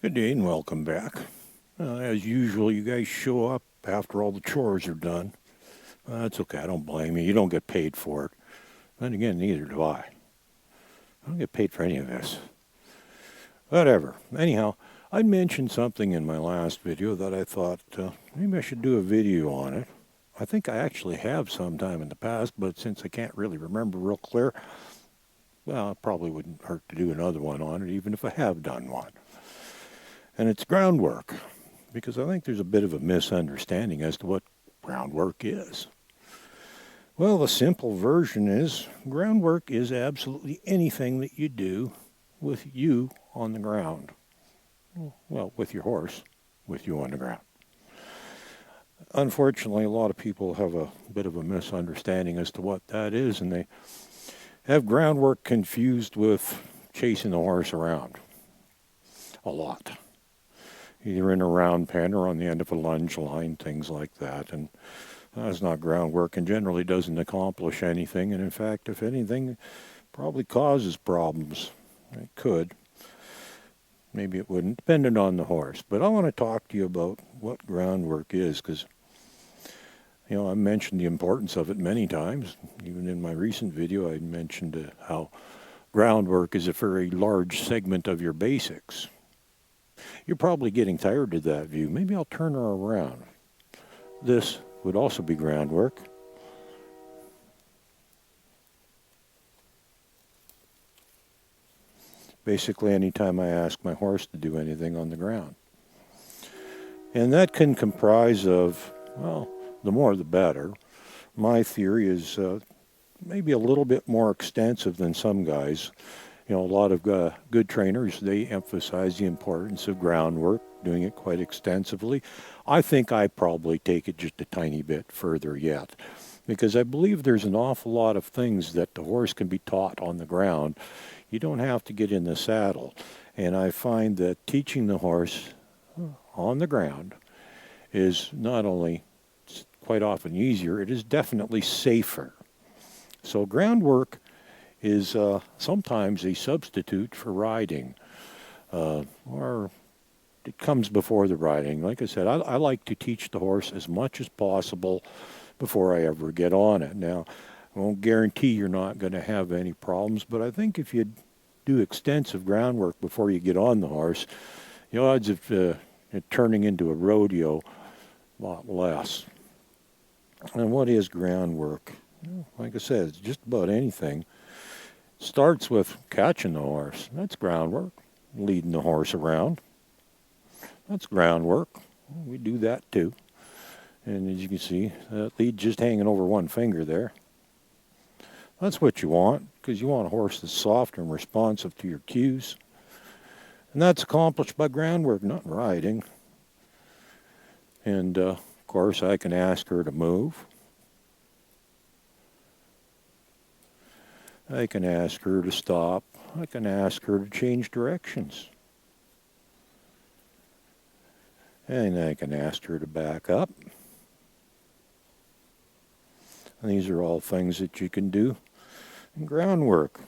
Good day and welcome back. As usual, you guys show up after all the chores are done. That's okay. I don't blame you. You don't get paid for it. Then again, neither do I. I don't get paid for any of this. Whatever. Anyhow, I mentioned something in my last video that I thought maybe I should do a video on it. I think I actually have sometime in the past, but since I can't really remember real clear, well, it probably wouldn't hurt to do another one on it, even if I have done one. And it's groundwork, because I think there's a bit of a misunderstanding as to what groundwork is. Well, the simple version is groundwork is absolutely anything that you do with you on the ground. Well, with your horse, with you on the ground. Unfortunately, a lot of people have a bit of a misunderstanding as to what that is, and they have groundwork confused with chasing the horse around a lot. Either in a round pen or on the end of a lunge line, things like that. And that's not groundwork and generally doesn't accomplish anything. And in fact, if anything, probably causes problems. It could. Maybe it wouldn't, depending on the horse. But I want to talk to you about what groundwork is, because, I mentioned the importance of it many times. Even in my recent video, I mentioned how groundwork is a very large segment of your basics. You're probably getting tired of that view. Maybe I'll turn her around. This would also be groundwork. Basically, anytime I ask my horse to do anything on the ground. And that can comprise of, well, the more the better. My theory is maybe a little bit more extensive than some guys. A lot of good trainers, they emphasize the importance of groundwork, doing it quite extensively. I think I probably take it just a tiny bit further yet, because I believe there's an awful lot of things that the horse can be taught on the ground. You don't have to get in the saddle. And I find that teaching the horse on the ground is not only quite often easier, it is definitely safer. So groundwork is sometimes a substitute for riding, or it comes before the riding. Like I said, I like to teach the horse as much as possible before I ever get on it. Now, I won't guarantee you're not going to have any problems, but I think if you do extensive groundwork before you get on the horse, the odds of it turning into a rodeo a lot less. And what is groundwork? Like I said, it's just about anything. Starts with catching the horse. That's groundwork. Leading the horse around. That's groundwork. We do that too. And as you can see, that lead just hanging over one finger there. That's what you want, because you want a horse that's soft and responsive to your cues. And that's accomplished by groundwork, not riding. And of course, I can ask her to move. I can ask her to stop. I can ask her to change directions. And I can ask her to back up. And these are all things that you can do in groundwork.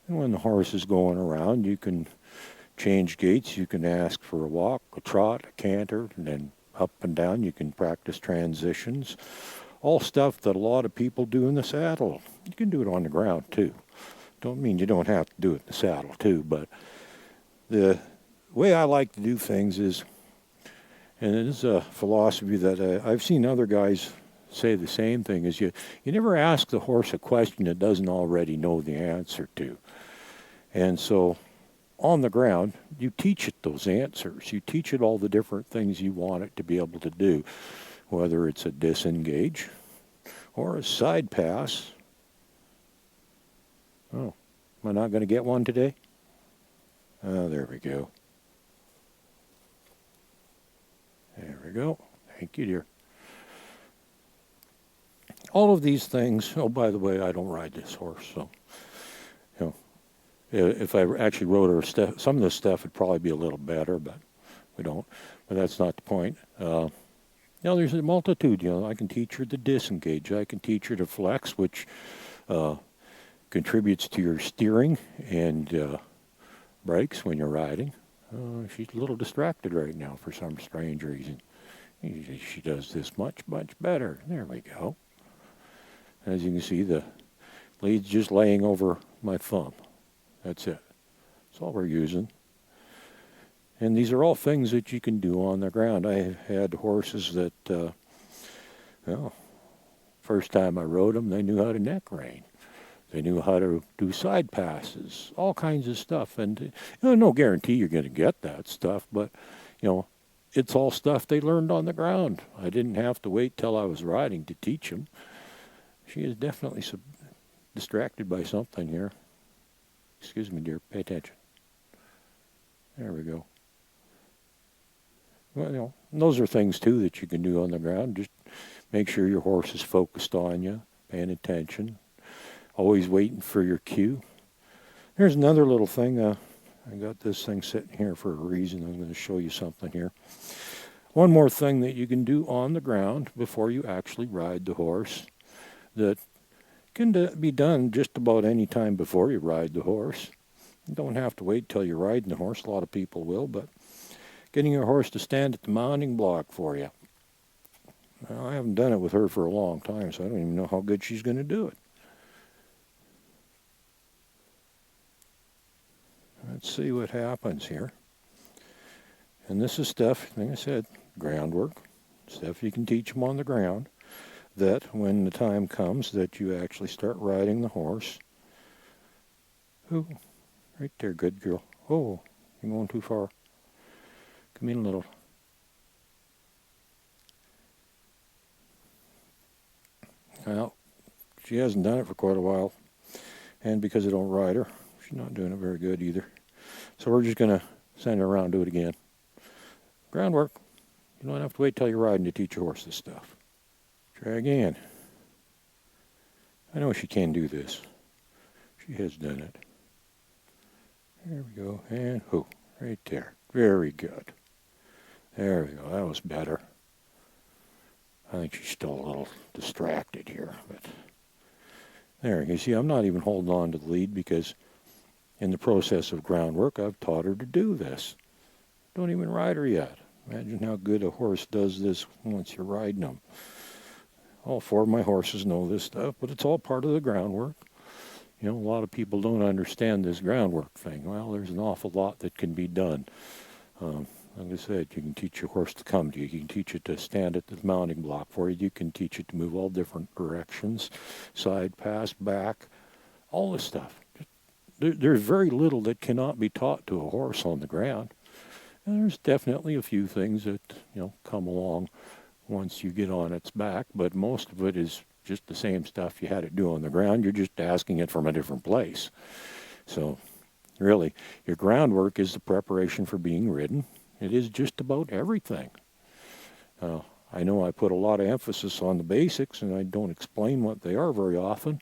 And when the horse is going around, you can change gaits. You can ask for a walk, a trot, a canter, and then up and down. You can practice transitions. All stuff that a lot of people do in the saddle. You can do it on the ground too. Don't mean you don't have to do it in the saddle too, but the way I like to do things is, and it is a philosophy that I've seen other guys say the same thing, is you never ask the horse a question it doesn't already know the answer to. And so on the ground, you teach it those answers. You teach it all the different things you want it to be able to do, whether it's a disengage or a side pass. Oh, am I not going to get one today? Oh, there we go. There we go. Thank you, dear. All of these things, oh, by the way, I don't ride this horse, so, if I actually rode her, some of this stuff would probably be a little better, but we don't. But that's not the point. There's a multitude. I can teach her to disengage. I can teach her to flex, which contributes to your steering and brakes when you're riding. She's a little distracted right now for some strange reason. She does this much, much better. There we go. As you can see, the lead's just laying over my thumb. That's it. That's all we're using. And these are all things that you can do on the ground. I had horses that, well, first time I rode them, they knew how to neck rein. They knew how to do side passes, all kinds of stuff. And no guarantee you're going to get that stuff, but, it's all stuff they learned on the ground. I didn't have to wait till I was riding to teach them. She is definitely distracted by something here. Excuse me, dear. Pay attention. There we go. Well, those are things, too, that you can do on the ground. Just make sure your horse is focused on you, paying attention, always waiting for your cue. Here's another little thing. I got this thing sitting here for a reason. I'm going to show you something here. One more thing that you can do on the ground before you actually ride the horse that can be done just about any time before you ride the horse. You don't have to wait till you're riding the horse. A lot of people will, but getting your horse to stand at the mounting block for you. Well, I haven't done it with her for a long time, so I don't even know how good she's going to do it. Let's see what happens here. And this is stuff, like I said, groundwork, stuff you can teach them on the ground, that when the time comes that you actually start riding the horse. Ooh, right there, good girl. Oh, you're going too far. Come in a little. Well, she hasn't done it for quite a while, and because I don't ride her, she's not doing it very good either. So we're just going to send her around and do it again. Groundwork. You don't have to wait till you're riding to teach your horse this stuff. Try again. I know she can do this. She has done it. There we go. And right there. Very good. There we go. That was better. I think she's still a little distracted here, but there you see. I'm not even holding on to the lead because in the process of groundwork, I've taught her to do this. Don't even ride her yet. Imagine how good a horse does this once you're riding them. All four of my horses know this stuff, but it's all part of the groundwork. A lot of people don't understand this groundwork thing. Well, there's an awful lot that can be done. Like I said, you can teach your horse to come to you. You can teach it to stand at the mounting block for you. You can teach it to move all different directions, side pass, back, all this stuff. There's very little that cannot be taught to a horse on the ground. And there's definitely a few things that, come along once you get on its back, but most of it is just the same stuff you had it do on the ground. You're just asking it from a different place. So really, your groundwork is the preparation for being ridden. It is just about everything. I know I put a lot of emphasis on the basics, and I don't explain what they are very often,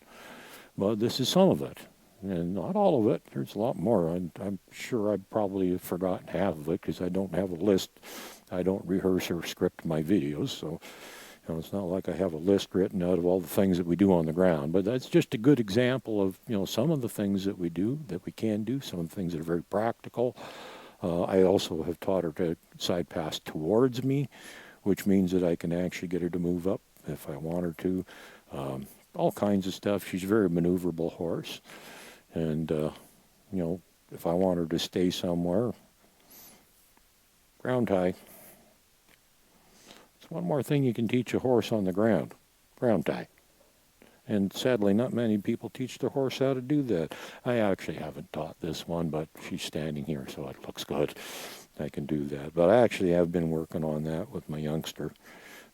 but this is some of it. And not all of it. There's a lot more. I'm sure I probably have forgotten half of it because I don't have a list. I don't rehearse or script my videos, so it's not like I have a list written out of all the things that we do on the ground. But that's just a good example of some of the things that we do, that we can do, some of the things that are very practical. I also have taught her to side pass towards me, which means that I can actually get her to move up if I want her to. All kinds of stuff. She's a very maneuverable horse. And, if I want her to stay somewhere, ground tie. It's one more thing you can teach a horse on the ground, ground tie. And sadly, not many people teach their horse how to do that. I actually haven't taught this one, but she's standing here, so it looks good. I can do that. But I actually have been working on that with my youngster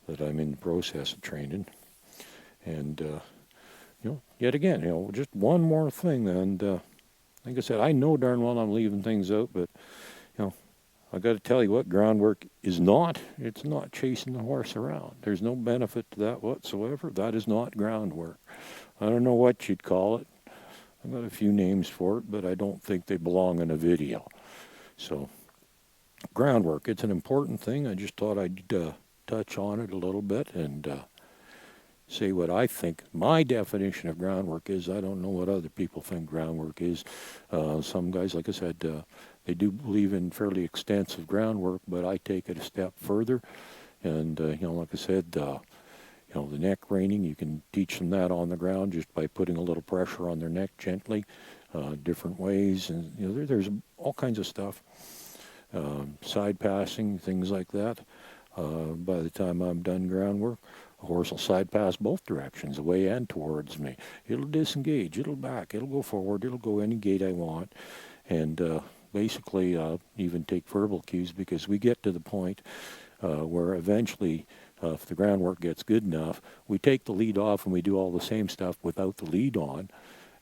that I'm in the process of training. And, yet again, just one more thing. And like I said, I know darn well I'm leaving things out, but, I got to tell you what groundwork is not. It's not chasing the horse around. There's no benefit to that whatsoever. That is not groundwork. I don't know what you'd call it. I've got a few names for it, but I don't think they belong in a video. So, groundwork, it's an important thing. I just thought I'd touch on it a little bit and say what I think my definition of groundwork is. I don't know what other people think groundwork is. Some guys, like I said, They do believe in fairly extensive groundwork, but I take it a step further. And, like I said, the neck reining, you can teach them that on the ground just by putting a little pressure on their neck gently, different ways. And, there's all kinds of stuff. Side passing, things like that. By the time I'm done groundwork, a horse will side pass both directions, away and towards me. It'll disengage, it'll back, it'll go forward, it'll go any gait I want. And basically even take verbal cues, because we get to the point where eventually, if the groundwork gets good enough, we take the lead off and we do all the same stuff without the lead on.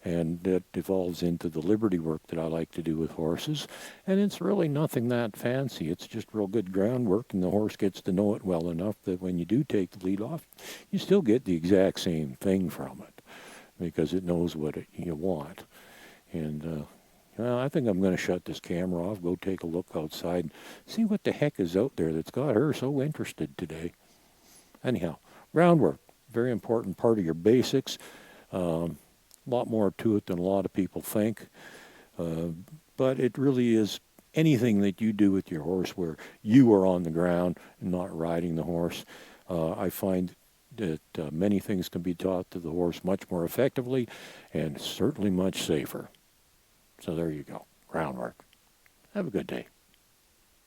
And that evolves into the liberty work that I like to do with horses. And it's really nothing that fancy. It's just real good groundwork, and the horse gets to know it well enough that when you do take the lead off, you still get the exact same thing from it, because it knows what you want. And I think I'm going to shut this camera off, go take a look outside, see what the heck is out there that's got her so interested today. Anyhow, groundwork, very important part of your basics. A lot more to it than a lot of people think, but it really is anything that you do with your horse where you are on the ground and not riding the horse. I find that many things can be taught to the horse much more effectively and certainly much safer. So there you go, groundwork. Have a good day.